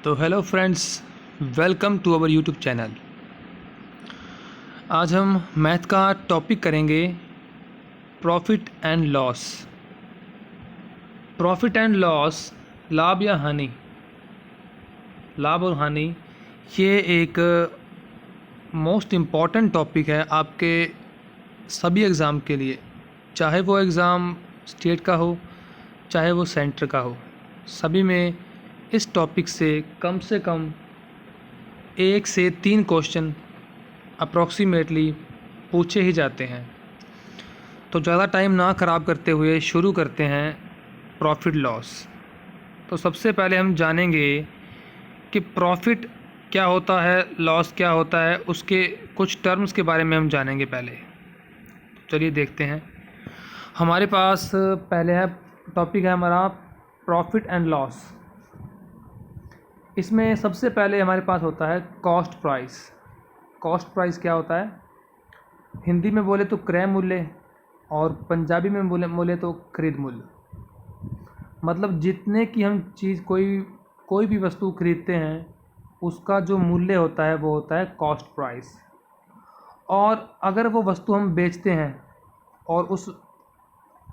तो hello friends, welcome to our YouTube channel. आज हम मैथ का टॉपिक करेंगे profit and loss. Profit and loss, लाभ या हानि, लाभ और हानि, ये एक मोस्ट इम्पॉर्टेंट टॉपिक है आपके सभी एग्ज़ाम के लिए, चाहे वो एग्ज़ाम स्टेट का हो चाहे वो सेंटर का हो। सभी में इस टॉपिक से कम 1 से 3 क्वेश्चन अप्रॉक्सीमेटली पूछे ही जाते हैं। तो ज़्यादा टाइम ना ख़राब करते हुए शुरू करते हैं प्रॉफिट लॉस। तो सबसे पहले हम जानेंगे कि प्रॉफिट क्या होता है, लॉस क्या होता है, उसके कुछ टर्म्स के बारे में हम जानेंगे पहले। चलिए देखते हैं। हमारे पास पहले है टॉपिक है हमारा प्रॉफिट एंड लॉस। इसमें सबसे पहले हमारे पास होता है कॉस्ट प्राइस। कॉस्ट प्राइस क्या होता है? हिंदी में बोले तो क्रय मूल्य और पंजाबी में बोले तो खरीद मूल्य। मतलब जितने की हम चीज़ कोई भी वस्तु खरीदते हैं उसका जो मूल्य होता है वो होता है कॉस्ट प्राइस। और अगर वो वस्तु हम बेचते हैं और उस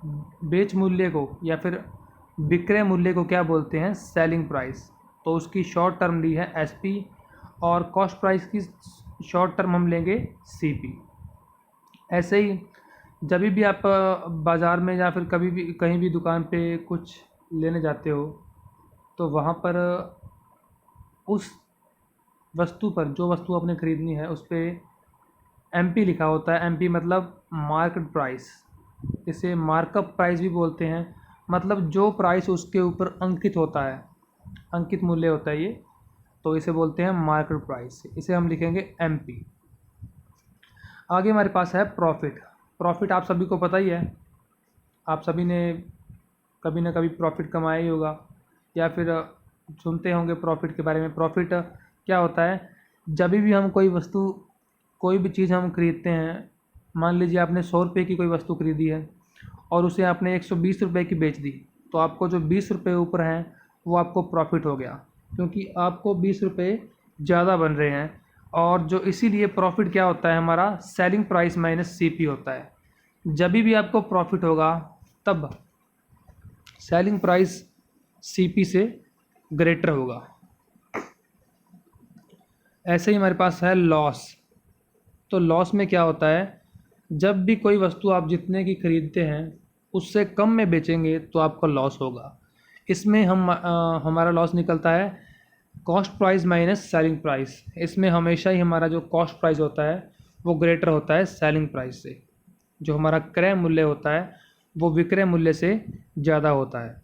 बेच मूल्य को या फिर विक्रय मूल्य को क्या बोलते हैं? Selling price. तो उसकी शॉर्ट टर्म ली है एसपी और कॉस्ट प्राइस की शॉर्ट टर्म हम लेंगे सीपी। ऐसे ही जब भी आप बाज़ार में या फिर कभी भी कहीं भी दुकान पे कुछ लेने जाते हो तो वहाँ पर उस वस्तु पर, जो वस्तु आपने ख़रीदनी है, उस पर एमपी लिखा होता है। एमपी मतलब मार्केट प्राइस। इसे मार्कअप प्राइस भी बोलते हैं। मतलब जो प्राइस उसके ऊपर अंकित होता है, अंकित मूल्य होता है ये, तो इसे बोलते हैं मार्केट प्राइस। इसे हम लिखेंगे एमपी। आगे हमारे पास है प्रॉफिट। प्रॉफिट आप सभी को पता ही है, आप सभी ने कभी ना कभी प्रॉफिट कमाया ही होगा या फिर सुनते होंगे प्रॉफिट के बारे में। प्रॉफिट क्या होता है? जब भी हम कोई भी चीज़ हम खरीदते हैं, मान लीजिए आपने 100 रुपये की कोई वस्तु खरीदी है और उसे आपने 120 रुपये की बेच दी, तो आपको जो 20 रुपये ऊपर हैं वो आपको प्रॉफिट हो गया, क्योंकि आपको 20 रुपये ज़्यादा बन रहे हैं। और जो इसीलिए प्रॉफिट क्या होता है हमारा? सेलिंग प्राइस माइनस सीपी होता है। जब भी आपको प्रॉफिट होगा तब सेलिंग प्राइस सीपी से ग्रेटर होगा। ऐसे ही हमारे पास है लॉस। तो लॉस में क्या होता है? जब भी कोई वस्तु आप जितने की खरीदते हैं उससे कम में बेचेंगे तो आपका लॉस होगा। इसमें हमारा लॉस निकलता है cost price minus selling price. इसमें हमेशा ही हमारा जो कॉस्ट प्राइस होता है वो ग्रेटर होता है सेलिंग प्राइस से। जो हमारा क्रय मूल्य होता है वो विक्रय मूल्य से ज़्यादा होता है।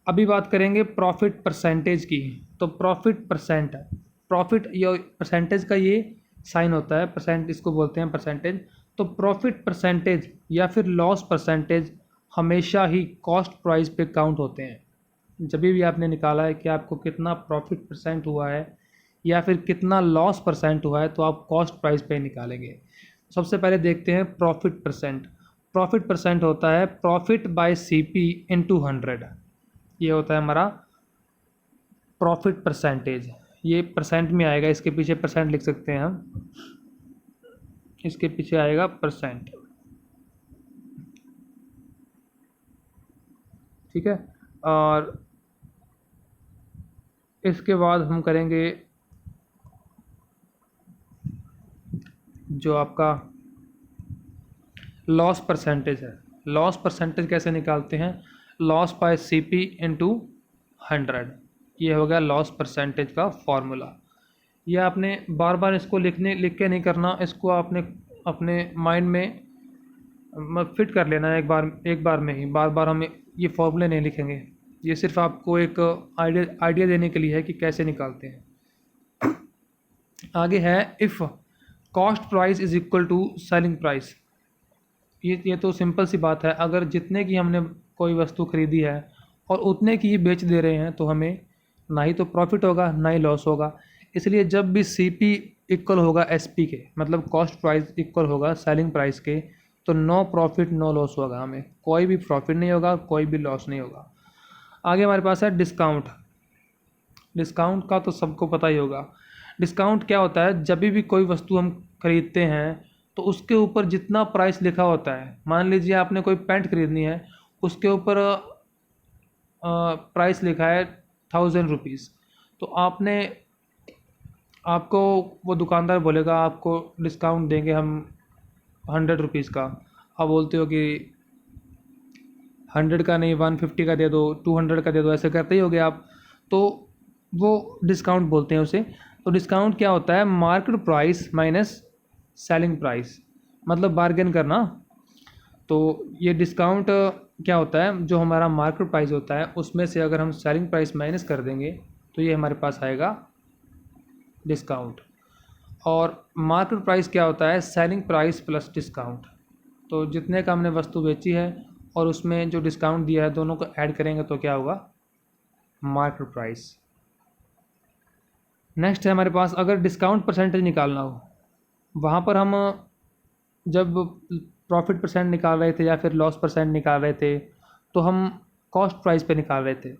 अभी बात करेंगे प्रॉफिट परसेंटेज की। तो प्रॉफिट या परसेंटेज का ये साइन होता है, परसेंट इसको बोलते हैं परसेंटेज। तो प्रॉफिट परसेंटेज या फिर लॉस परसेंटेज हमेशा ही कॉस्ट प्राइस पे काउंट होते हैं। जब भी आपने निकाला है कि आपको कितना प्रॉफिट परसेंट हुआ है या फिर कितना लॉस परसेंट हुआ है, तो आप कॉस्ट प्राइस पे निकालेंगे। सबसे पहले देखते हैं प्रॉफिट परसेंट। प्रॉफिट परसेंट होता है प्रॉफिट बाय सीपी इंटू 100। ये होता है हमारा प्रॉफिट परसेंटेज। ये परसेंट में आएगा, इसके पीछे परसेंट लिख सकते हैं हम, इसके पीछे आएगा परसेंट। ठीक है। और इसके बाद हम करेंगे जो आपका लॉस परसेंटेज है। लॉस परसेंटेज कैसे निकालते हैं? Loss by CP into 100। ये हो गया लॉस परसेंटेज का फॉर्मूला। ये आपने बार बार इसको लिख के नहीं करना, इसको आपने अपने माइंड में फिट कर लेना है एक बार में ही। बार बार हम ये फॉर्मूले नहीं लिखेंगे। ये सिर्फ आपको एक आइडिया देने के लिए है कि कैसे निकालते हैं। आगे है if cost price is equal to selling price. ये तो सिंपल सी बात है। अगर जितने की हमने कोई वस्तु खरीदी है और उतने की ही बेच दे रहे हैं तो हमें ना ही तो प्रॉफिट होगा ना ही लॉस होगा। इसलिए जब भी सीपी इक्वल होगा एसपी के, मतलब कॉस्ट प्राइस इक्वल होगा सेलिंग प्राइस के, तो नो प्रॉफिट नो लॉस होगा। हमें कोई भी प्रॉफिट नहीं होगा, कोई भी लॉस नहीं होगा। आगे हमारे पास है डिस्काउंट। डिस्काउंट का तो सबको पता ही होगा। डिस्काउंट क्या होता है, जब भी कोई वस्तु हम खरीदते हैं तो उसके ऊपर जितना प्राइस लिखा होता है, मान लीजिए आपने कोई पैंट खरीदनी है, उसके ऊपर प्राइस लिखा है 1000 रुपीज़, तो आपको वो दुकानदार बोलेगा आपको डिस्काउंट देंगे हम 100 रुपीज़ का। आप बोलते हो कि 100 का नहीं 150 का दे दो, 200 का दे दो, ऐसे करते ही होगे आप, तो वो डिस्काउंट बोलते हैं उसे। तो डिस्काउंट क्या होता है, market price minus selling price, मतलब बार्गेन करना। तो ये डिस्काउंट क्या होता है, जो हमारा मार्केट प्राइस होता है उसमें से अगर हम सेलिंग प्राइस माइनस कर देंगे तो ये हमारे पास आएगा डिस्काउंट। और मार्केट प्राइस क्या होता है, सेलिंग प्राइस प्लस डिस्काउंट। तो जितने का हमने वस्तु बेची है और उसमें जो डिस्काउंट दिया है, दोनों को ऐड करेंगे तो क्या होगा, मार्केट प्राइस। नेक्स्ट है हमारे पास, अगर डिस्काउंट परसेंटेज निकालना हो, वहाँ पर हम जब प्रॉफिट परसेंट निकाल रहे थे या फिर लॉस परसेंट निकाल रहे थे तो हम कॉस्ट प्राइस पे निकाल रहे थे,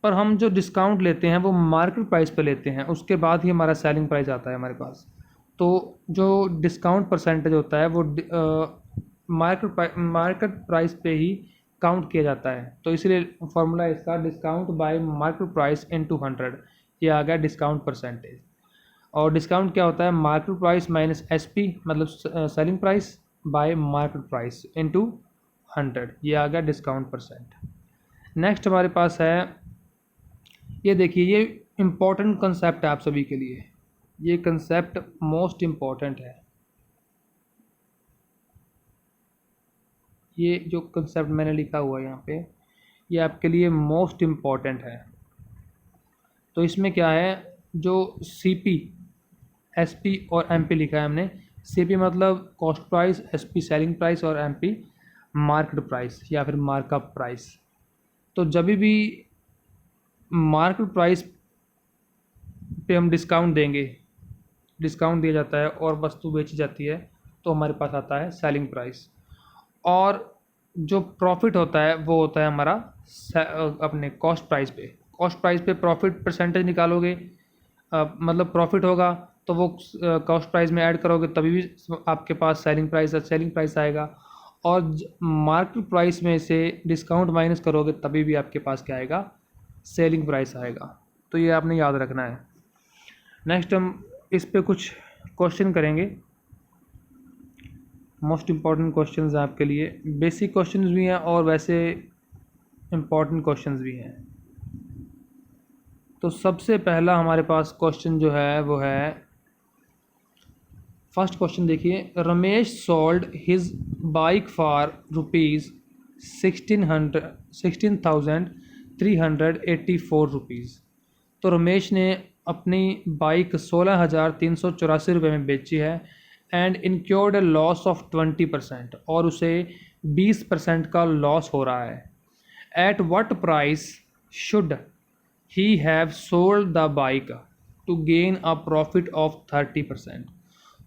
पर हम जो डिस्काउंट लेते हैं वो मार्केट प्राइस पे लेते हैं, उसके बाद ही हमारा सेलिंग प्राइस आता है हमारे पास। तो जो डिस्काउंट परसेंटेज होता है वो मार्केट प्राइस पे ही काउंट किया जाता है। तो इसलिए फॉर्मूला इसका discount bye market price into 100, ये आ गया डिस्काउंट परसेंटेज। और डिस्काउंट क्या होता है, मार्केट प्राइस माइनस एसपी मतलब selling price by market price into 100, ये आ गया डिस्काउंट परसेंट। नेक्स्ट हमारे पास है, ये देखिए, ये इम्पोर्टेंट कंसेप्ट है आप सभी के लिए, ये कंसेप्ट मोस्ट इम्पॉर्टेंट है। ये जो कंसेप्ट मैंने लिखा हुआ है यहाँ पे, ये आपके लिए मोस्ट इम्पॉर्टेंट है। तो इसमें क्या है, जो सीपी, एसपी और एमपी लिखा है हमने। सीपी मतलब cost price, SP selling price और एमपी मार्केट प्राइस या फिर मार्कअप प्राइस। तो जब भी मार्केट प्राइस पे हम डिस्काउंट देंगे, डिस्काउंट दिया जाता है और वस्तु बेची जाती है, तो हमारे पास आता है सेलिंग प्राइस। और जो प्रॉफिट होता है वो होता है हमारा अपने कॉस्ट प्राइस पे। कॉस्ट प्राइस पे प्रॉफिट परसेंटेज निकालोगे, मतलब प्रॉफिट होगा तो वो कॉस्ट प्राइस में ऐड करोगे तभी भी आपके पास सेलिंग प्राइस आएगा। और मार्केट प्राइस में से डिस्काउंट माइनस करोगे तभी भी आपके पास क्या आएगा, सेलिंग प्राइस आएगा। तो ये आपने याद रखना है। नेक्स्ट हम इस पे कुछ क्वेश्चन करेंगे, मोस्ट इम्पॉर्टेंट क्वेश्चंस हैं आपके लिए, बेसिक क्वेश्चंस भी हैं और वैसे इम्पॉर्टेंट क्वेश्चंस भी हैं। तो सबसे पहला हमारे पास क्वेश्चन जो है वो है, फर्स्ट क्वेश्चन देखिए, Ramesh sold his bike for ₹16,384। तो रमेश ने अपनी बाइक 16,384 रुपये में बेची है and incurred a loss of 20%, और उसे 20% का लॉस हो रहा है। At what price should he have sold the bike to gain a profit of 30%।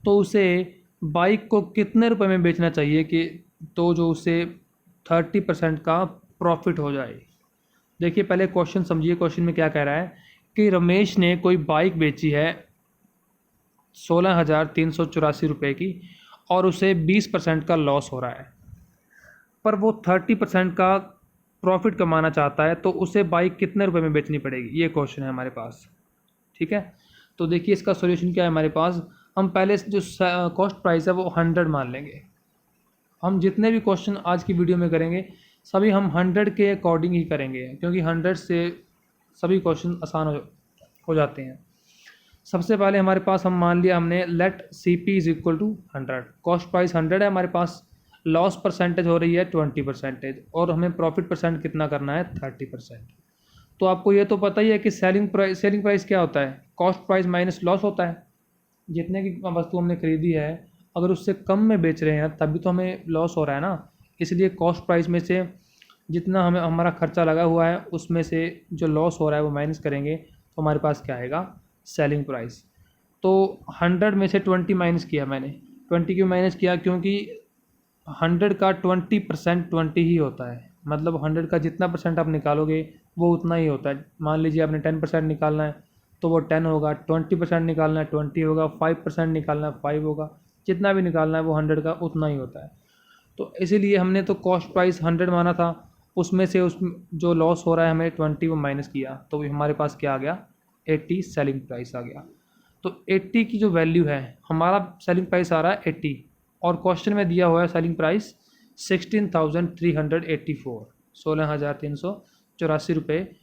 तो उसे बाइक को कितने रुपए में बेचना चाहिए कि तो जो उसे 30% का प्रॉफिट हो जाए। देखिए पहले क्वेश्चन समझिए, क्वेश्चन में क्या कह रहा है कि रमेश ने कोई बाइक बेची है 16,384 रुपये की और उसे 20% का लॉस हो रहा है, पर वो 30% का प्रॉफिट कमाना चाहता है, तो उसे बाइक कितने रुपए में बेचनी पड़ेगी, ये क्वेश्चन है हमारे पास। ठीक है, तो देखिए इसका सॉल्यूशन क्या है हमारे पास। हम पहले जो कॉस्ट प्राइस है वो 100 मान लेंगे। हम जितने भी क्वेश्चन आज की वीडियो में करेंगे सभी हम 100 के अकॉर्डिंग ही करेंगे, क्योंकि 100 से सभी क्वेश्चन आसान हो जाते हैं। सबसे पहले हमारे पास हम मान लिया हमने, let C P is equal to 100, cost price 100 है हमारे पास, लॉस परसेंटेज हो रही है 20% और हमें प्रॉफिट परसेंट कितना करना है 30%। तो आपको ये तो पता ही है कि सेलिंग प्राइस क्या होता है, कॉस्ट प्राइस माइनस लॉस होता है। जितने की वस्तु हमने खरीदी है अगर उससे कम में बेच रहे हैं तभी तो हमें लॉस हो रहा है ना, इसलिए कॉस्ट प्राइस में से जितना हमें हमारा खर्चा लगा हुआ है उसमें से जो लॉस हो रहा है वो माइनस करेंगे तो हमारे पास क्या आएगा, सेलिंग प्राइस। तो 100 में से 20 माइनस किया मैंने। 20 क्यों माइनस किया, क्योंकि 100 का 20% 20 ही होता है, मतलब 100 का जितना परसेंट आप निकालोगे वो उतना ही होता है। मान लीजिए आपने 10% निकालना है तो वो 10 होगा, 20% निकालना है 20 होगा, 5% निकालना है 5 होगा, जितना भी निकालना है वो 100 का उतना ही होता है। तो इसीलिए हमने तो कॉस्ट प्राइस 100 माना था, उसमें से उस जो लॉस हो रहा है हमें 20 वो माइनस किया, तो हमारे पास क्या आ गया, 80 सेलिंग प्राइस आ गया। तो 80 की जो वैल्यू है, हमारा सेलिंग प्राइस आ रहा है 80 और क्वेश्चन में दिया हुआ है सेलिंग प्राइस 16,384, 16,384 रुपये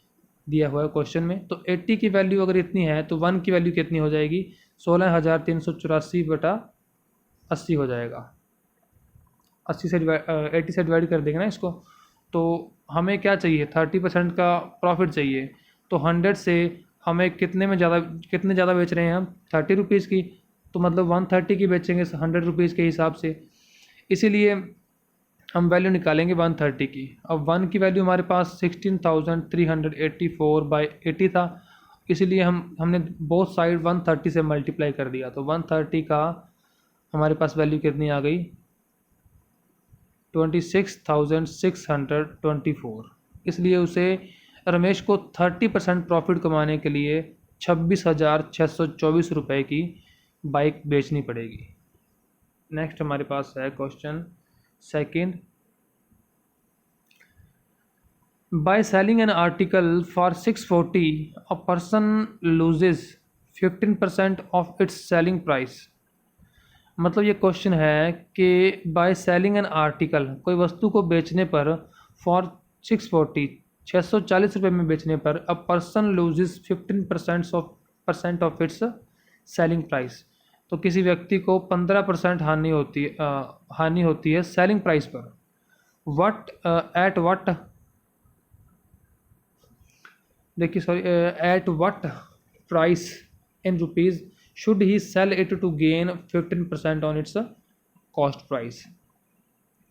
दिया हुआ है क्वेश्चन में। तो 80 की वैल्यू अगर इतनी है तो 1 की वैल्यू कितनी हो जाएगी, 16,384/80 हो जाएगा। 80 से 80 से डिवाइड कर देंगे ना इसको, तो हमें क्या चाहिए, 30% का प्रॉफिट चाहिए। तो 100 से हमें कितने ज़्यादा बेच रहे हैं हम, 30 रुपीज़ की, तो मतलब 130 की बेचेंगे 100 रुपीज़ के हिसाब से, इसीलिए हम वैल्यू निकालेंगे 130 की। अब 1 की वैल्यू हमारे पास 16,384/80 था, इसीलिए हमने बोथ साइड 130 से मल्टीप्लाई कर दिया, तो 130 का हमारे पास वैल्यू कितनी आ गई, 26,624। इसलिए उसे रमेश को 30% प्रॉफिट कमाने के लिए 26,624 रुपये की बाइक बेचनी पड़ेगी। नेक्स्ट हमारे पास है question second, bye selling an article for 640 a person loses 15% of its selling price. मतलब ये क्वेश्चन है कि बाय सेलिंग एन आर्टिकल, कोई वस्तु को बेचने पर, फॉर 640 640 रुपये में बेचने पर, a person loses 15% of its selling price, तो किसी व्यक्ति को 15% हानि होती है सेलिंग प्राइस पर। वट एट वट, देखिए sorry, at what price in rupees should he sell it to gain 15% on its cost price.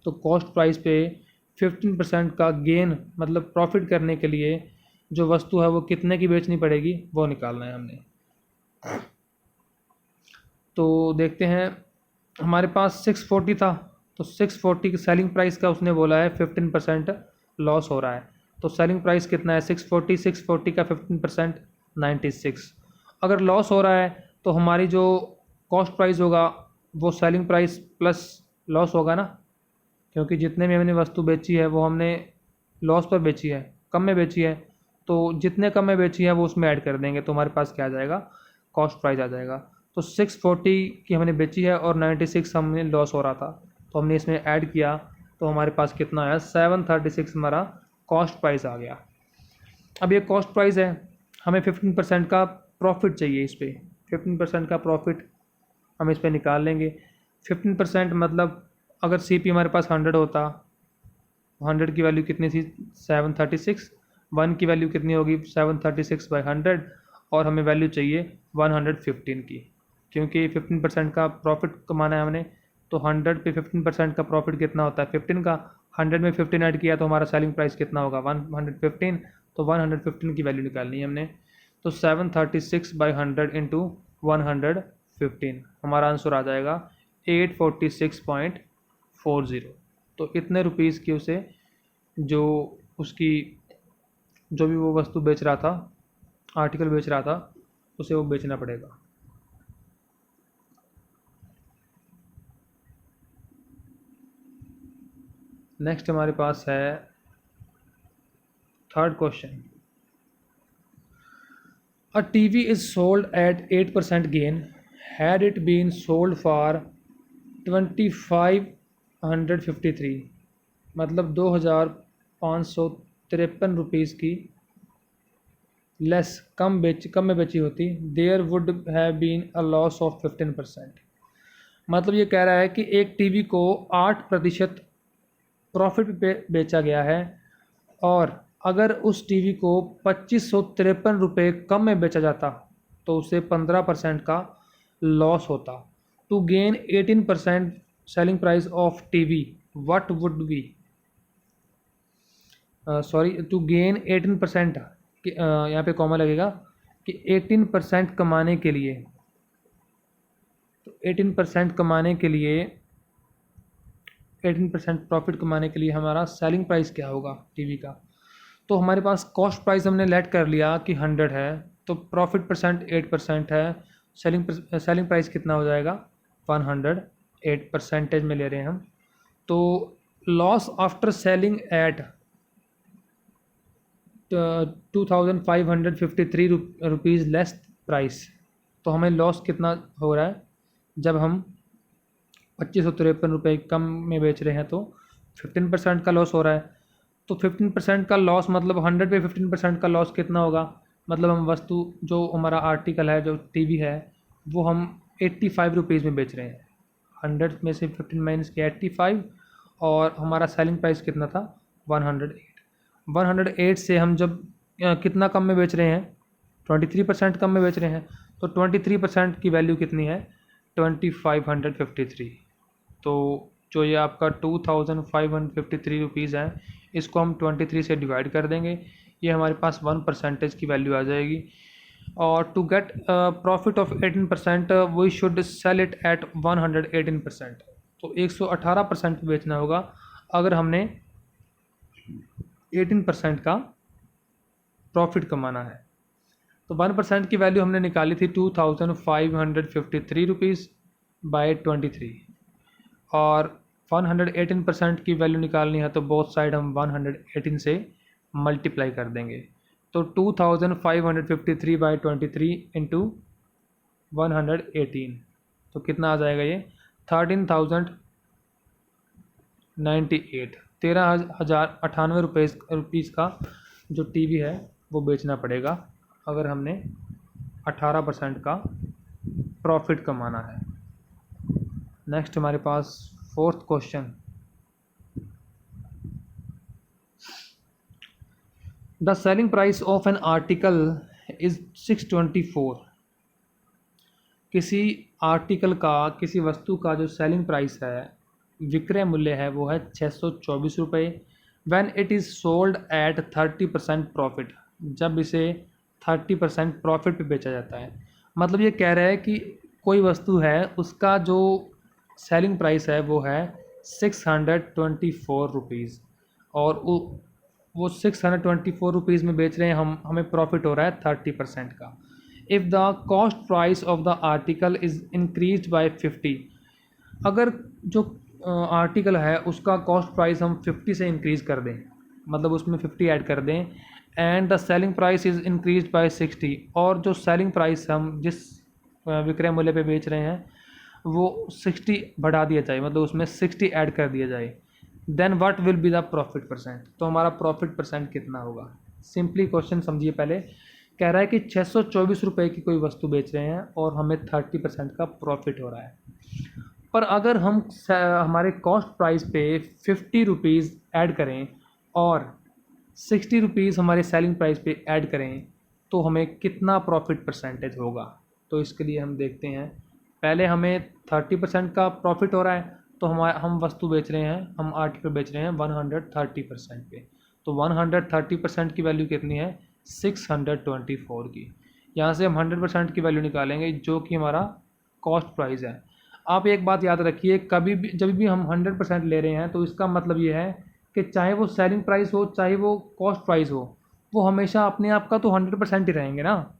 तो कॉस्ट प्राइस पे 15% का गेन मतलब प्रॉफिट करने के लिए जो वस्तु है वो कितने की बेचनी पड़ेगी वो निकालना है हमने। तो देखते हैं, हमारे पास 640 था, तो 640 की सेलिंग प्राइस का उसने बोला है 15% लॉस हो रहा है, तो सेलिंग प्राइस कितना है 640 का 15% 96। अगर लॉस हो रहा है तो हमारी जो कॉस्ट प्राइस होगा वो सेलिंग प्राइस प्लस लॉस होगा ना, क्योंकि जितने में हमने वस्तु बेची है वो हमने लॉस पर बेची है, कम में बेची है, तो जितने कम में बेची है वो उसमें ऐड कर देंगे, तो हमारे पास क्या आ जाएगा, कॉस्ट प्राइस आ जाएगा। तो 640 की हमने बेची है और 96 हमने लॉस हो रहा था, तो हमने इसमें ऐड किया, तो हमारे पास कितना आया 736 हमारा कॉस्ट प्राइस आ गया। अब ये कॉस्ट प्राइस है, हमें 15% का प्रॉफिट चाहिए, इस पर 15% का प्रॉफिट हम इस पर निकाल लेंगे। 15% मतलब अगर CP हमारे पास 100 होता, 100 की वैल्यू कितनी थी 736, 1 की वैल्यू कितनी होगी 736/100, और हमें वैल्यू चाहिए 115 की, क्योंकि 15% का प्रॉफिट कमाना है हमने, तो 100 पे 15% का प्रॉफिट कितना होता है 15 का, 100 में 15 ऐड किया तो हमारा सेलिंग प्राइस कितना होगा 115, तो 115 की वैल्यू निकालनी है हमने। तो 736/100 इंटू 115, हमारा आंसर आ जाएगा 846.40। तो इतने रुपीज़ की उसे जो उसकी जो भी वो वस्तु बेच रहा था, आर्टिकल बेच रहा था, उसे वो बेचना पड़ेगा। नेक्स्ट हमारे पास है third question, a TV is sold at 8% gain, had it been sold for 2553, मतलब 2,553 रुपीज़ की लेस कम में बेची होती, there would have been a loss of 15%। मतलब ये कह रहा है कि एक टीवी को 8% प्रॉफिट पे बेचा गया है, और अगर उस टीवी को 2553 रुपये कम में बेचा जाता तो उसे 15% का लॉस होता। To gain 18% selling price of TV what would be, sorry, to gain 18%, यहाँ पे कॉमा लगेगा कि 18% कमाने के लिए, तो 18% कमाने के लिए 18% प्रॉफिट कमाने के लिए हमारा सेलिंग प्राइस क्या होगा टीवी का। तो हमारे पास कॉस्ट प्राइस हमने लेट कर लिया कि 100 है, तो प्रॉफिट परसेंट 8% है, सेलिंग प्राइस कितना हो जाएगा 100, 8% में ले रहे हैं हम। तो loss after selling at 2553 rupees less price. तो हमें लॉस कितना हो रहा है जब हम 2553 रुपये कम में बेच रहे हैं, तो 15% का लॉस हो रहा है। तो 15% का लॉस मतलब 100 पे 15% का लॉस कितना होगा, मतलब हम वस्तु जो हमारा आर्टिकल है जो टीवी है वो हम 85 रुपीज़ में बेच रहे हैं। 100 में से 15 माइनस किया 85, और हमारा सेलिंग प्राइस कितना था 108। 108 से हम जब कितना कम में बेच रहे हैं 23% कम में बेच रहे हैं, तो 23% की वैल्यू कितनी है 2553। तो जो ये आपका 2553 रुपीज़ है, इसको हम 23 से डिवाइड कर देंगे, ये हमारे पास 1% की वैल्यू आ जाएगी। और to get profit of 18% we should sell it at 118%। तो 118% बेचना होगा अगर हमने 18% का प्रॉफिट कमाना है। तो 1% की वैल्यू हमने निकाली थी 2553 रुपीज़ बाई 23, और 118% की वैल्यू निकालनी है तो बोथ साइड हम 118 से मल्टीप्लाई कर देंगे। तो 2553 बाई 23 इंटू 118, तो कितना आ जाएगा ये 13,098, 13,098 रुपीज़ का जो टीवी है वो बेचना पड़ेगा अगर हमने 18% का प्रॉफिट कमाना है। नेक्स्ट हमारे पास 4th question, the selling price of an article is 624। किसी आर्टिकल का, किसी वस्तु का जो सेलिंग प्राइस है, विक्रय मूल्य है, वो है 624 रुपये। When it is sold at 30% profit, जब इसे 30% प्रॉफिट पे बेचा जाता है। मतलब ये कह रहा है कि कोई वस्तु है उसका जो सेलिंग प्राइस है वो है 624 रुपीज़, और वो 624 रुपीज़ में बेच रहे हैं हम, हमें प्रॉफिट हो रहा है 30% का। If the cost price of the article is increase by 50, अगर जो आर्टिकल है उसका कॉस्ट प्राइस हम 50 से इंक्रीज़ कर दें, मतलब उसमें 50 ऐड कर दें, and the selling price is increase by 60, और जो सेलिंग प्राइस हम जिस विक्रय मूल्य पे बेच रहे हैं वो 60 बढ़ा दिया जाए, मतलब उसमें 60 ऐड कर दिया जाए, then what will be the profit percent. तो हमारा प्रॉफिट परसेंट कितना होगा। सिंपली क्वेश्चन समझिए पहले, कह रहा है कि 624 रुपये की कोई वस्तु बेच रहे हैं और हमें 30% का प्रॉफिट हो रहा है, पर अगर हम हमारे कॉस्ट प्राइस पे 50 रुपीज़ ऐड करें और 60 रुपीज़ हमारे सेलिंग प्राइस पे ऐड करें, तो हमें कितना प्रॉफिट परसेंटेज होगा। तो इसके लिए हम देखते हैं, पहले हमें 30% का प्रॉफिट हो रहा है, तो हम वस्तु बेच रहे हैं, हम आर्टिकल बेच रहे हैं 130% पे, तो 130% की वैल्यू कितनी है 624 की। यहाँ से हम 100% की वैल्यू निकालेंगे जो कि हमारा कॉस्ट प्राइस है। आप एक बात याद रखिए, कभी भी जब भी हम 100% ले रहे हैं तो इसका मतलब ये है कि चाहे वो सेलिंग प्राइस हो चाहे वो कॉस्ट प्राइस हो, वो हमेशा अपने आप का तो 100% ही रहेंगे ना।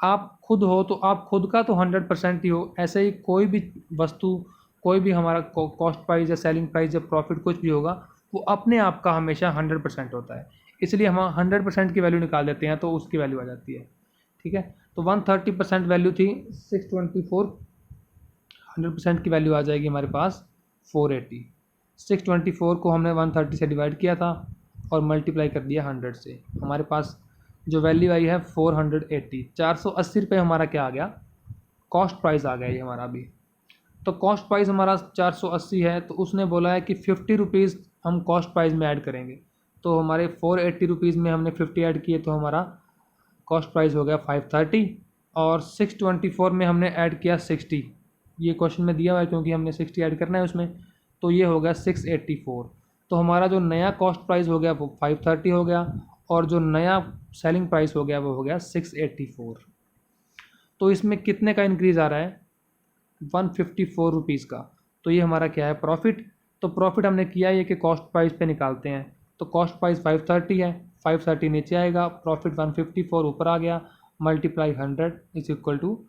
आप खुद हो तो आप खुद का तो 100% ही हो, ऐसे ही कोई भी वस्तु, कोई भी हमारा कॉस्ट प्राइस या सेलिंग प्राइस या प्रॉफिट कुछ भी होगा, वो अपने आप का हमेशा 100% होता है। इसलिए हम 100% की वैल्यू निकाल देते हैं तो उसकी वैल्यू आ जाती है। ठीक है, तो 130% वैल्यू थी 624, 100% की वैल्यू आ जाएगी हमारे पास 480। 624 को हमने 130 से डिवाइड किया था और मल्टीप्लाई कर दिया 100 से, हमारे पास जो वैल्यू आई है 480। 480 रुपये हमारा क्या आ गया, कॉस्ट प्राइस आ गया ये हमारा अभी। तो कॉस्ट प्राइस हमारा 480 है, तो उसने बोला है कि 50 रुपीज़ हम कॉस्ट प्राइस में ऐड करेंगे, तो हमारे 480 रुपीज़ में हमने 50 ऐड किए, तो हमारा कॉस्ट प्राइस हो गया 530, और 624 में हमने ऐड किया 60, ये क्वेश्चन में दिया हुआ है क्योंकि हमने 60 ऐड करना है उसमें, तो ये हो गया 684। तो हमारा जो नया कॉस्ट प्राइस हो गया वो 530 हो गया, और जो नया सेलिंग प्राइस हो गया वो हो गया 684। तो इसमें कितने का इंक्रीज़ आ रहा है 154 रुपीज़ का। तो ये हमारा क्या है प्रॉफिट, तो प्रॉफिट हमने किया ये कि कॉस्ट प्राइस पे निकालते हैं। तो कॉस्ट प्राइस 530 है, 530 नीचे आएगा, प्रॉफिट 154 ऊपर आ गया, मल्टीप्लाई 100 इज इक्वल टू,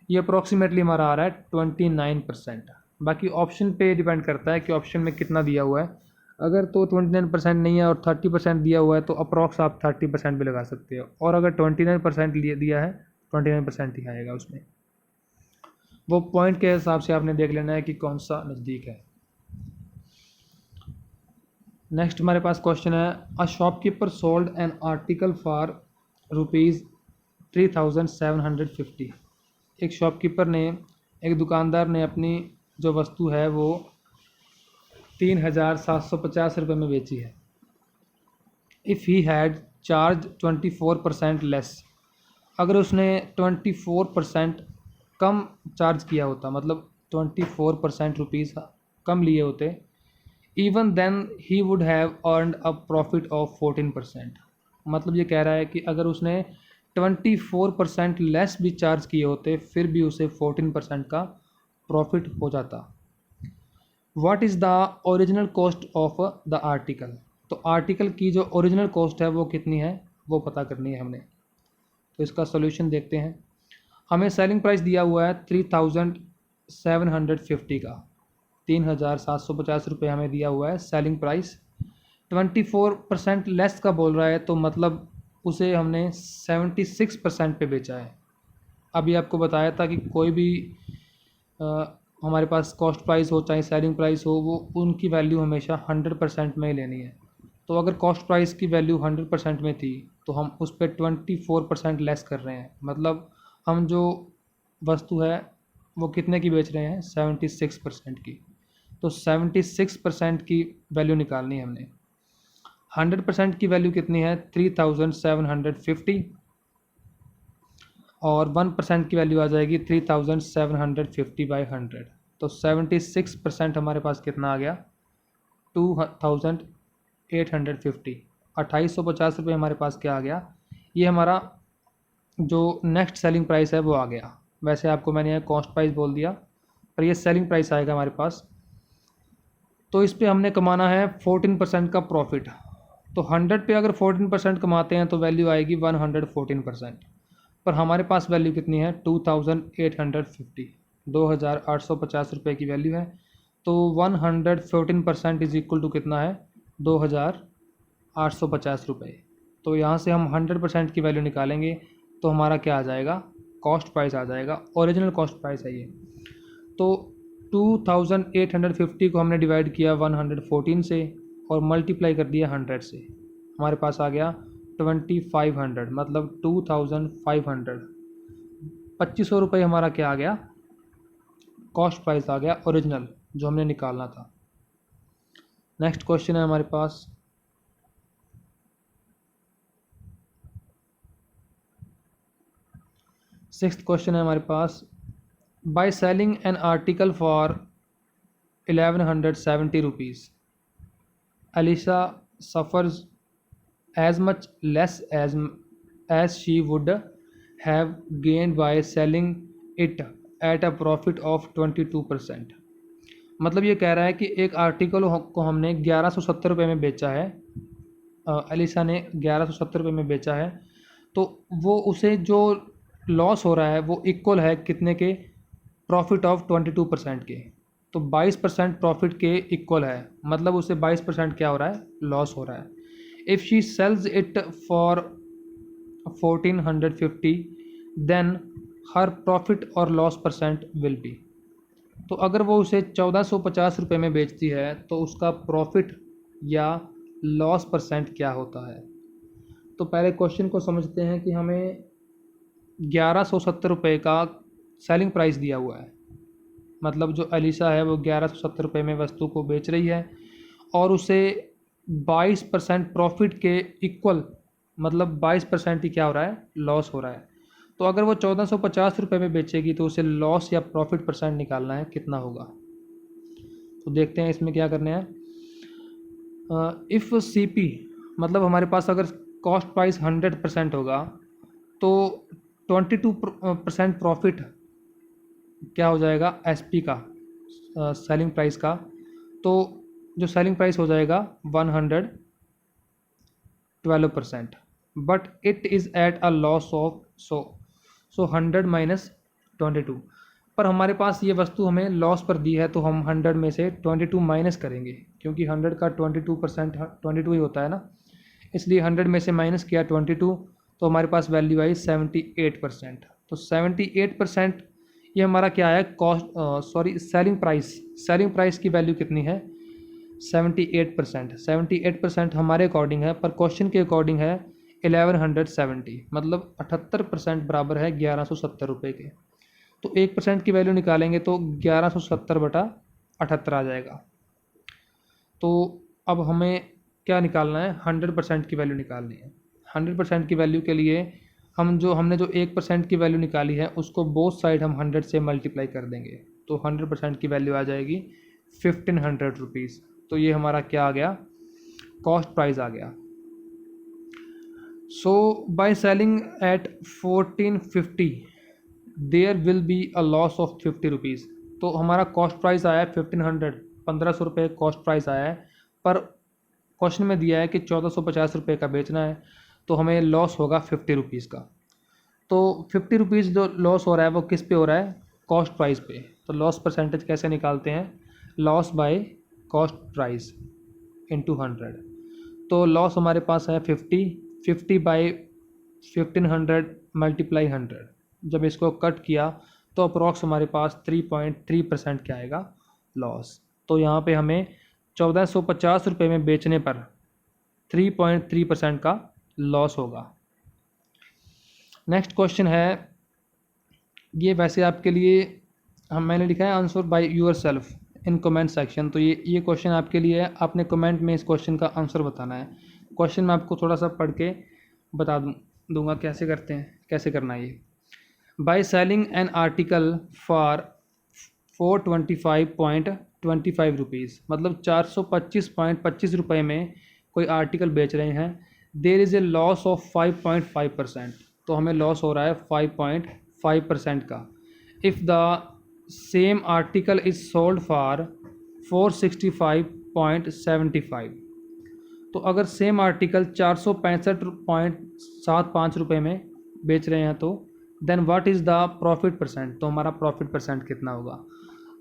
ये अप्रॉक्सीमेटली हमारा आ रहा है 29%। बाकी ऑप्शन पे डिपेंड करता है कि ऑप्शन में कितना दिया हुआ है। अगर तो 29% नहीं है और 30% दिया हुआ है तो अप्रॉक्स आप 30% भी लगा सकते हो, और अगर 29% दिया है 29% ही आएगा उसमें। वो पॉइंट के हिसाब से आपने देख लेना है कि कौन सा नज़दीक है। नेक्स्ट हमारे पास क्वेश्चन है, a shopkeeper sold N article for ₹3,750। एक शॉपकीपर ने, एक दुकानदार ने अपनी जो वस्तु है वो 3,750 रुपये में बेची है। If he had charge 24% less, अगर उसने 24% कम चार्ज किया होता, मतलब 24% रुपीज़ कम लिए होते, even then he would have earned a profit of 14%। मतलब ये कह रहा है कि अगर उसने 24% लेस भी चार्ज किए होते फिर भी उसे 14% का प्रॉफिट हो जाता। What is the original cost of the article. तो आर्टिकल की जो ओरिजिनल कॉस्ट है वो कितनी है वो पता करनी है हमने। तो इसका सोल्यूशन देखते हैं। हमें सेलिंग प्राइस दिया हुआ है 3,750 का, 3,750 रुपये हमें दिया हुआ है सेलिंग प्राइस। 24% लेस का बोल रहा है तो मतलब उसे हमने 76% पे बेचा है। अभी आपको बताया था कि कोई भी हमारे पास कॉस्ट प्राइस हो चाहे सेलिंग प्राइस हो, वो उनकी वैल्यू हमेशा 100% में ही लेनी है। तो अगर कॉस्ट प्राइस की वैल्यू 100% में थी तो हम उस पर 24% लेस कर रहे हैं, मतलब हम जो वस्तु है वो कितने की बेच रहे हैं, 76% की। तो 76% की वैल्यू निकालनी है हमने। 100% की वैल्यू कितनी है, 3,750, और 1% की वैल्यू आ जाएगी 3,750/100। तो 76% हमारे पास कितना आ गया, 2,850। 2,850 रुपये हमारे पास क्या आ गया, ये हमारा जो नेक्स्ट सेलिंग प्राइस है वो आ गया। वैसे आपको मैंने यहाँ कॉस्ट प्राइस बोल दिया पर ये सेलिंग प्राइस आएगा हमारे पास। तो इस पे हमने कमाना है 14% का प्रॉफिट। तो 100 पे अगर 14% कमाते हैं तो वैल्यू आएगी 114%, पर हमारे पास वैल्यू कितनी है, 2,850, 2,850 रुपये की वैल्यू है। तो 114% इज इक्वल टू कितना है, 2,850 रुपये। तो यहाँ से हम 100% की वैल्यू निकालेंगे तो हमारा क्या आ जाएगा, कॉस्ट प्राइस आ जाएगा, ओरिजिनल कॉस्ट प्राइस है ये। तो 2,850 को हमने डिवाइड किया 114 से और मल्टीप्लाई कर दिया 100 से, हमारे पास आ गया 2,500, मतलब 2,500। 2,500 रुपये हमारा क्या आ गया, कॉस्ट प्राइस आ गया ओरिजिनल जो हमने निकालना था। नेक्स्ट क्वेश्चन है हमारे पास, सिक्स्थ क्वेश्चन है हमारे पास, by selling an article for 1,170 rupees Alisha suffers as much less as she would have gained by selling it at a profit of 22%। मतलब ये कह रहा है कि एक आर्टिकल को हमने 1,170 रुपये में बेचा है, अलीशा ने 1,170 रुपये में बेचा है, तो वो उसे जो लॉस हो रहा है वो इक्वल है कितने के, प्रॉफिट ऑफ 22% के। तो 22% प्रॉफिट के इक्वल है, मतलब उसे 22% क्या हो रहा है, लॉस हो रहा है। If she sells it for 1,450 then her profit or loss percent will be। तो अगर वो उसे 1,450 रुपये में बेचती है तो उसका प्रॉफिट या लॉस परसेंट क्या होता है। तो पहले क्वेश्चन को समझते हैं कि हमें 1,170 रुपये का सेलिंग प्राइस दिया हुआ है, मतलब जो अलीशा है वो 1,170 रुपये में वस्तु को बेच रही है और उसे 22% प्रॉफिट के इक्वल, मतलब 22% ही क्या हो रहा है, लॉस हो रहा है। तो अगर वो 1,450 रुपये में बेचेगी तो उसे लॉस या प्रॉफिट परसेंट निकालना है, कितना होगा। तो देखते हैं इसमें क्या करना है। इफ़ सीपी, मतलब हमारे पास अगर कॉस्ट प्राइस 100% होगा तो 22% प्रॉफिट क्या हो जाएगा एसपी का, सेलिंग प्राइस का, तो जो सेलिंग प्राइस हो जाएगा 112%, but it is at a loss of 100 minus 22। पर हमारे पास ये वस्तु हमें लॉस पर दी है, तो हम 100 में से 22 माइनस करेंगे, क्योंकि 100 का 22% 22 ही होता है ना, इसलिए 100 में से माइनस किया 22, तो हमारे पास वैल्यू आई 78%। तो 78% ये हमारा क्या है, सेलिंग प्राइस की वैल्यू कितनी है, 78%। 78% हमारे अकॉर्डिंग है, पर क्वेश्चन के अकॉर्डिंग है 1170, मतलब 78% बराबर है 1170 रुपये के। तो 1% की वैल्यू निकालेंगे तो 1170/78 आ जाएगा। तो अब हमें क्या निकालना है, 100% की वैल्यू निकालनी है। 100% की वैल्यू के लिए हमने जो 1% की वैल्यू निकाली है उसको बोथ साइड हम 100 से मल्टीप्लाई कर देंगे, तो 100% की वैल्यू आ जाएगी 1500 रुपीज़। तो ये हमारा क्या आ गया, कॉस्ट प्राइस आ गया। So by selling at 1450 there will be a loss of 50 rupees. तो हमारा कॉस्ट प्राइस आया है 1500, 1500 रुपये कॉस्ट प्राइस आया है, पर क्वेश्चन में दिया है कि 1450 रुपये का बेचना है, तो हमें लॉस होगा 50 रुपीज़ का। तो 50 रुपीज़ जो लॉस हो रहा है वो किस पे हो रहा है, कॉस्ट प्राइस पे। तो लॉस परसेंटेज कैसे निकालते हैं, loss by cost price into 100। तो लॉस हमारे पास है 50 बाई 1500 मल्टीप्लाई 100। जब इसको कट किया तो अप्रॉक्स हमारे पास 3.3% क्या आएगा, लॉस। तो यहाँ पे हमें 1450 रुपये में बेचने पर 3.3% का लॉस होगा। नेक्स्ट क्वेश्चन है, ये वैसे आपके लिए मैंने लिखा है answer by yourself in comment section. तो ये क्वेश्चन आपके लिए है, आपने कमेंट में इस क्वेश्चन का आंसर बताना है। क्वेश्चन मैं आपको थोड़ा सा पढ़ के बता दूंगा कैसे करते हैं, कैसे करना है ये। By selling an article for 425.25 rupees, मतलब 425.25 रुपये में कोई आर्टिकल बेच रहे हैं, there is a loss of 5.5%। तो हमें लॉस हो रहा है 5.5% का। If the same article is sold for 465.75, तो अगर सेम आर्टिकल 465.75 रुपये में बेच रहे हैं तो then what is the profit percent, तो हमारा प्रॉफिट परसेंट कितना होगा।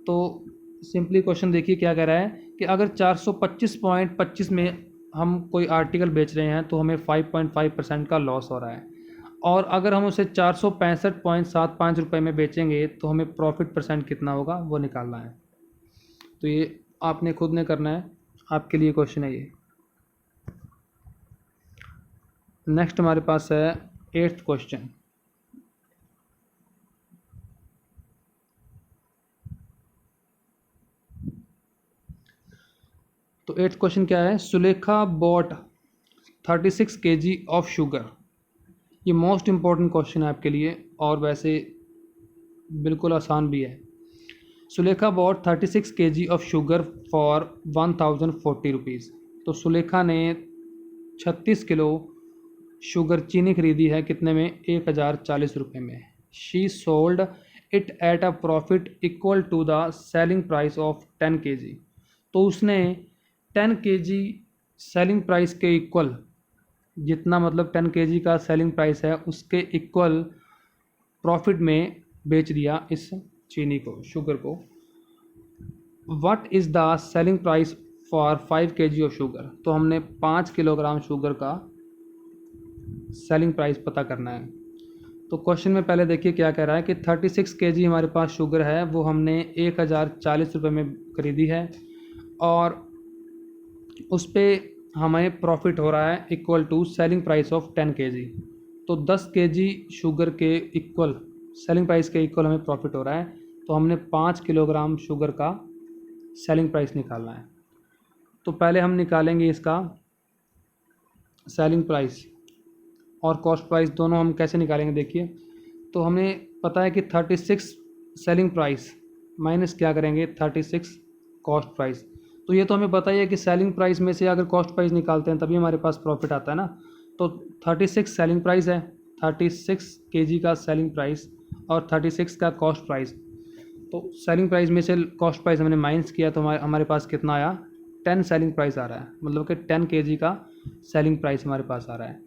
तो सिंपली क्वेश्चन देखिए क्या कह रहा है कि अगर 425.25 में हम कोई आर्टिकल बेच रहे हैं तो हमें 5.5% का लॉस हो रहा है, और अगर हम उसे 465.75 रुपये में बेचेंगे तो हमें प्रॉफिट परसेंट कितना होगा वो निकालना है। तो ये आपने खुद ने करना है, आपके लिए क्वेश्चन है ये। नेक्स्ट हमारे पास है 8th क्वेश्चन। तो 8th क्वेश्चन क्या है, Sulekha bought 36 kg of sugar. ये मोस्ट इम्पॉर्टेंट क्वेश्चन है आपके लिए, और वैसे बिल्कुल आसान भी है। Sulekha bought 36 kg of sugar for 1040 rupees. तो सुलेखा ने 36 किलो शुगर चीनी खरीदी है, कितने में, 1040 रुपये में। She sold it at a profit equal to the selling price of 10 kg। तो उसने 10 kg सेलिंग प्राइस के इक्वल, जितना मतलब 10 kg का सेलिंग प्राइस है उसके इक्वल प्रॉफिट में बेच दिया इस चीनी को, शुगर को। What is the selling price for 5 kg of sugar. तो हमने 5 किलोग्राम शुगर का सेलिंग प्राइस पता करना है। तो क्वेश्चन में पहले देखिए क्या कह रहा है कि 36 kg हमारे पास शुगर है, वो हमने 1040 रुपये में खरीदी है, और उस पर हमें प्रॉफिट हो रहा है equal to selling price of 10 kg। तो 10 kg शुगर के इक्वल, सेलिंग प्राइस के इक्वल हमें प्रॉफिट हो रहा है, तो हमने 5 किलोग्राम शुगर का सेलिंग प्राइस निकालना है। तो पहले हम निकालेंगे इसका सेलिंग प्राइस और कॉस्ट प्राइस, दोनों हम कैसे निकालेंगे देखिए। तो हमें पता है कि 36 सेलिंग प्राइस माइनस क्या करेंगे, 36 कॉस्ट प्राइस। तो ये तो हमें पता ही है कि सेलिंग प्राइस में से अगर कॉस्ट प्राइस निकालते हैं तभी हमारे पास प्रॉफिट आता है ना। तो 36 सेलिंग प्राइस है, 36 kg का सेलिंग प्राइस और 36 का कॉस्ट प्राइस। तो सेलिंग प्राइस में से कॉस्ट प्राइस हमने माइनस किया तो हमारे पास कितना आया, 10 सेलिंग प्राइस आ रहा है, मतलब कि 10 kg का सेलिंग प्राइस हमारे पास आ रहा है।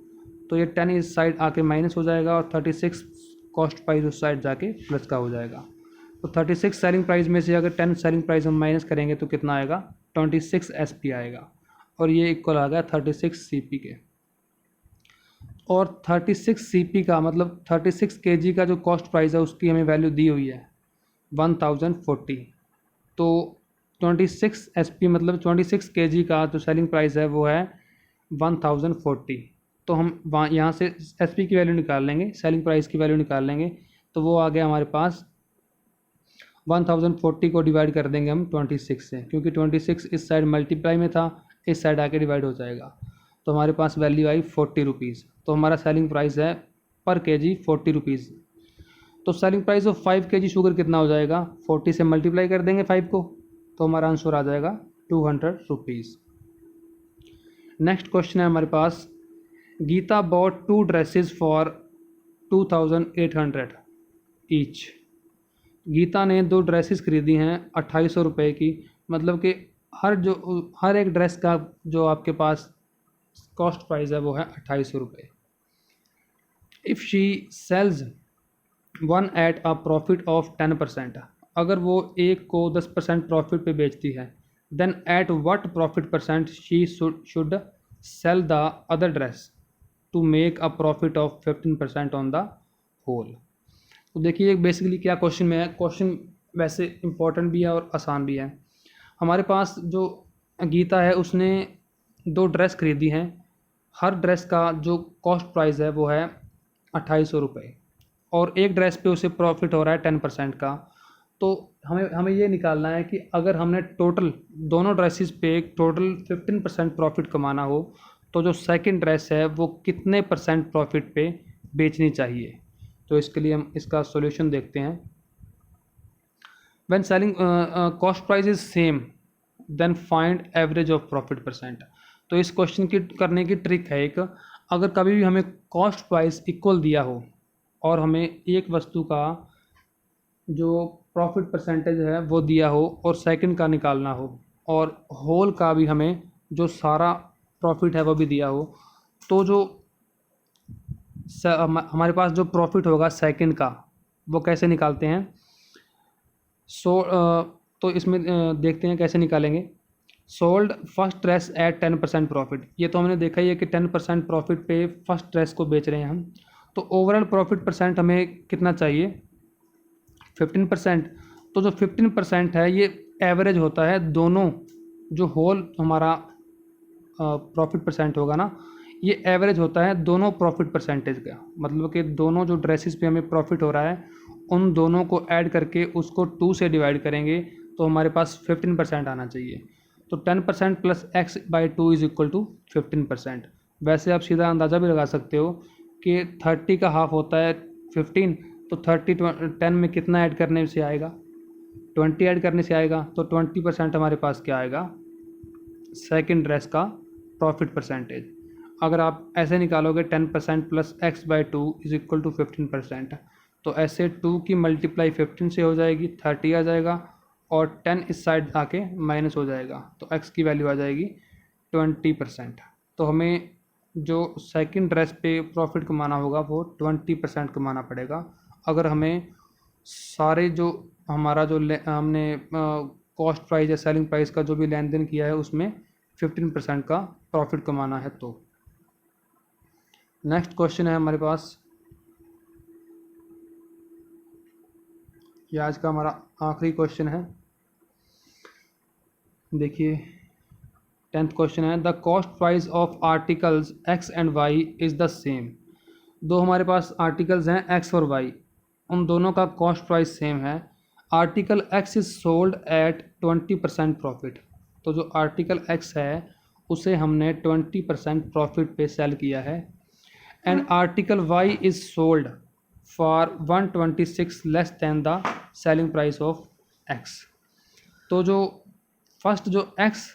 तो ये 10 इस साइड आके माइनस हो जाएगा और 36 कॉस्ट प्राइस उस साइड जाके प्लस का हो जाएगा। तो 36 सेलिंग प्राइस में से अगर 10 सेलिंग प्राइस हम माइनस करेंगे तो कितना आएगा, 26 SP आएगा, और ये इक्वल आ गया 36 CP के। और 36 CP का मतलब 36 kg का जो कॉस्ट प्राइस है उसकी हमें वैल्यू दी हुई है 1040। तो 26 SP मतलब 26 kg का जो सेलिंग प्राइस है वो है 1040। तो हम वहाँ यहाँ से SP की वैल्यू निकाल लेंगे, सेलिंग प्राइस की वैल्यू निकाल लेंगे, तो वो आ गया हमारे पास 1040 को डिवाइड कर देंगे हम 26 से, क्योंकि 26 इस साइड मल्टीप्लाई में था, इस साइड आके डिवाइड हो जाएगा। तो हमारे पास वैल्यू आई 40 रुपीज़। तो हमारा सेलिंग प्राइस है पर kg 40 रुपीज़। तो selling price of 5 kg sugar कितना हो जाएगा, 40 से मल्टीप्लाई कर देंगे 5 को, तो हमारा आंसर आ जाएगा 200 रुपीज़। नेक्स्ट क्वेश्चन है हमारे पास, Geeta bought 2 dresses for 2800 each. Geeta ने 2 ड्रेसेस खरीदी हैं 2800 रुपये की, मतलब कि हर एक ड्रेस का जो आपके पास कॉस्ट प्राइस है वो है 2800 रुपये। If she sales one eight a profit of 10%, अगर वो एक को 10% प्रॉफिट पे बेचती है, then at what profit percent she should sell the other dress to make a profit of 15% on the whole. तो देखिए बेसिकली क्या क्वेश्चन में है, क्वेश्चन वैसे इंपॉर्टेंट भी है और आसान भी है। हमारे पास जो गीता है उसने 2 ड्रेस खरीदी हैं, हर ड्रेस का जो कॉस्ट प्राइस है वो है 2800 रुपये, और एक ड्रेस पे उसे प्रॉफिट हो रहा है 10% का। तो हमें ये निकालना है कि अगर हमने टोटल दोनों ड्रेसेस पे टोटल 15% प्रॉफिट कमाना हो तो जो सेकंड ड्रेस है वो कितने % प्रॉफिट पे बेचनी चाहिए। तो इसके लिए हम इसका सॉल्यूशन देखते हैं। When selling cost price is same then find average of profit %। तो इस क्वेश्चन की करने की ट्रिक है एक, अगर कभी भी हमें कॉस्ट प्राइस इक्वल दिया हो और हमें एक वस्तु का जो प्रॉफिट परसेंटेज है वो दिया हो और सेकंड का निकालना हो और होल का भी हमें जो सारा प्रॉफिट है वो भी दिया हो, तो जो हमारे पास जो प्रॉफिट होगा सेकंड का वो कैसे निकालते हैं। तो इसमें देखते हैं कैसे निकालेंगे। Sold first dress at 10% profit, ये तो हमने देखा ही है कि 10% प्रॉफिट पे फर्स्ट ड्रेस को बेच रहे हैं हम। तो ओवरऑल प्रॉफिट परसेंट हमें कितना चाहिए, 15%। तो जो 15% है ये एवरेज होता है दोनों, जो होल हमारा प्रॉफिट परसेंट होगा ना, ये एवरेज होता है दोनों प्रॉफिट परसेंटेज का, मतलब कि दोनों जो ड्रेसेस पे हमें प्रॉफिट हो रहा है उन दोनों को ऐड करके उसको 2 से डिवाइड करेंगे तो हमारे पास 15% आना चाहिए। तो 10% plus x/2 is equal to 15%। वैसे आप सीधा अंदाज़ा भी लगा सकते हो कि 30 का हाफ होता है 15, तो 30 10 में कितना ऐड करने से आएगा, 20 ऐड करने से आएगा। तो 20% हमारे पास क्या आएगा, सेकंड ड्रेस का प्रॉफिट परसेंटेज। अगर आप ऐसे निकालोगे 10% plus x/2 is equal to 15%, तो ऐसे 2 की मल्टीप्लाई 15 से हो जाएगी, 30 आ जाएगा, और 10 इस साइड आके माइनस हो जाएगा, तो x की वैल्यू आ जाएगी 20%। तो हमें जो सेकंड ड्रेस पे प्रॉफिट कमाना होगा वो 20% कमाना पड़ेगा। अगर हमें सारे जो हमारा जो हमने कॉस्ट प्राइस या सेलिंग प्राइस का जो भी लेन देन किया है उसमें 15% का प्रॉफिट कमाना है। तो नेक्स्ट क्वेश्चन है हमारे पास, ये आज का हमारा आखिरी क्वेश्चन है। देखिए 10th क्वेश्चन है, the cost price of articles x and y is the same. दो हमारे पास आर्टिकल्स हैं x और y, उन दोनों का कॉस्ट प्राइस सेम है। Article x is sold at 20% profit. तो जो आर्टिकल x है उसे हमने 20% प्रॉफिट पे सेल किया है। And article y is sold for 126 less than the selling price of x। तो जो फर्स्ट जो x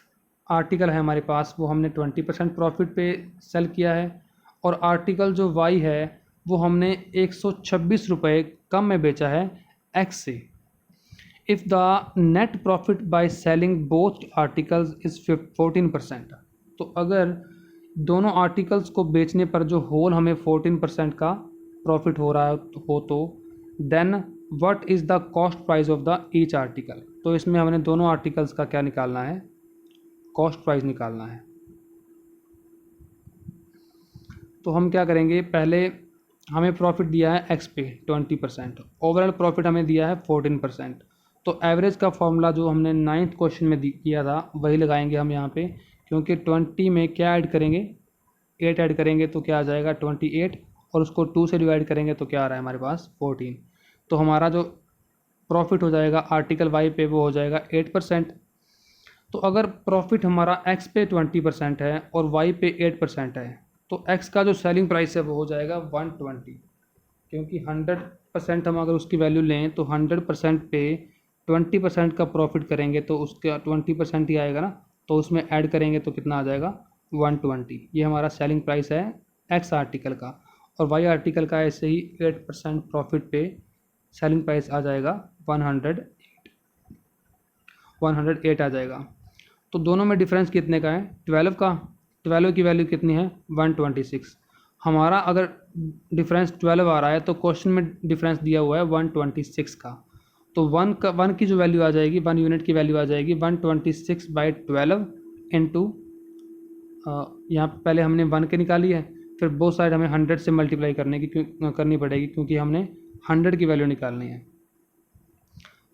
आर्टिकल है हमारे पास वो हमने 20% प्रॉफिट पे सेल किया है, और आर्टिकल जो y है वो हमने 126 रुपये कम में बेचा है x से। If the net profit by selling both articles is 14%, तो अगर दोनों आर्टिकल्स को बेचने पर जो होल हमें 14% का प्रॉफिट हो रहा हो तो then what is the cost price of the each article. तो इसमें हमने दोनों आर्टिकल्स का क्या निकालना है, कॉस्ट प्राइस निकालना है। तो हम क्या करेंगे, पहले हमें प्रॉफिट दिया है एक्स पे 20%, ओवरऑल प्रॉफिट हमें दिया है 14%। तो एवरेज का फॉर्मूला जो हमने 9th क्वेश्चन में किया था वही लगाएंगे हम यहाँ पे, क्योंकि 20 में क्या ऐड करेंगे, 8 ऐड करेंगे तो क्या आ जाएगा 28, और उसको 2 से डिवाइड करेंगे तो क्या आ रहा है हमारे पास 14। तो हमारा जो प्रॉफिट हो जाएगा आर्टिकल वाई पे वो हो जाएगा 8%। तो अगर प्रॉफिट हमारा एक्स पे 20% है और वाई पे 8% है, तो एक्स का जो सेलिंग प्राइस है वो हो जाएगा 120, क्योंकि 100% हम अगर उसकी वैल्यू लें तो 100% पे 20% का प्रॉफिट करेंगे तो उसका 20% ही आएगा ना, तो उसमें ऐड करेंगे तो कितना आ जाएगा 120। ये हमारा सेलिंग प्राइस है एक्स आर्टिकल का, और वाई आर्टिकल का ऐसे ही 8% प्रॉफिट पे सेलिंग प्राइस आ जाएगा 108 आ जाएगा। तो दोनों में डिफरेंस कितने का है, 12 का। 12 की वैल्यू कितनी है 126। हमारा अगर डिफरेंस 12 आ रहा है तो क्वेश्चन में डिफरेंस दिया हुआ है 126 का। तो 1 की जो वैल्यू आ जाएगी, 1 यूनिट की वैल्यू आ जाएगी 126/12 इंटू, यहाँ पहले हमने 1 के निकाली है, फिर बोथ साइड हमें 100 से मल्टीप्लाई करनी पड़ेगी, क्योंकि हमने 100 की वैल्यू निकालनी है।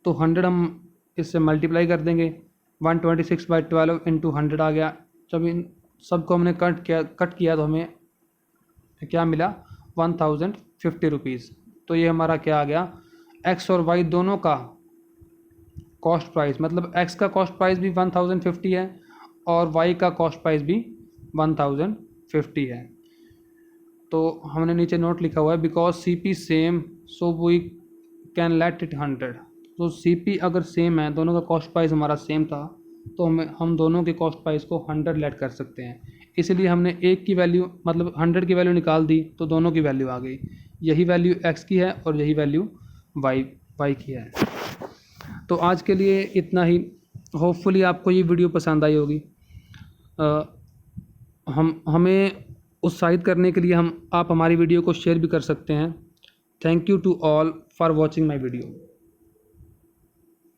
तो 100 हम इससे मल्टीप्लाई कर देंगे, 126/12 इंटू 100 आ गया। जब इन सबको हमने कट किया तो हमें क्या मिला 1050 रुपीज़। तो ये हमारा क्या आ गया, एक्स और वाई दोनों का कॉस्ट प्राइस, मतलब एक्स का कॉस्ट प्राइस भी 1050 है और वाई का कॉस्ट प्राइस भी 1050 है। तो हमने नीचे नोट लिखा हुआ है, because C P same so we can let it 100। तो सी पी अगर सेम है, दोनों का कॉस्ट प्राइस हमारा सेम था, तो हम दोनों के कॉस्ट प्राइस को 100 लेट कर सकते हैं। इसलिए हमने एक की वैल्यू मतलब 100 की वैल्यू निकाल दी तो दोनों की वैल्यू आ गई। यही वैल्यू एक्स की है और यही वैल्यू वाई की है। तो आज के लिए इतना ही। होपफुली आपको ये वीडियो पसंद आई होगी। हमें उत्साहित करने के लिए आप हमारी वीडियो को शेयर भी कर सकते हैं। Thank you to all for watching my video.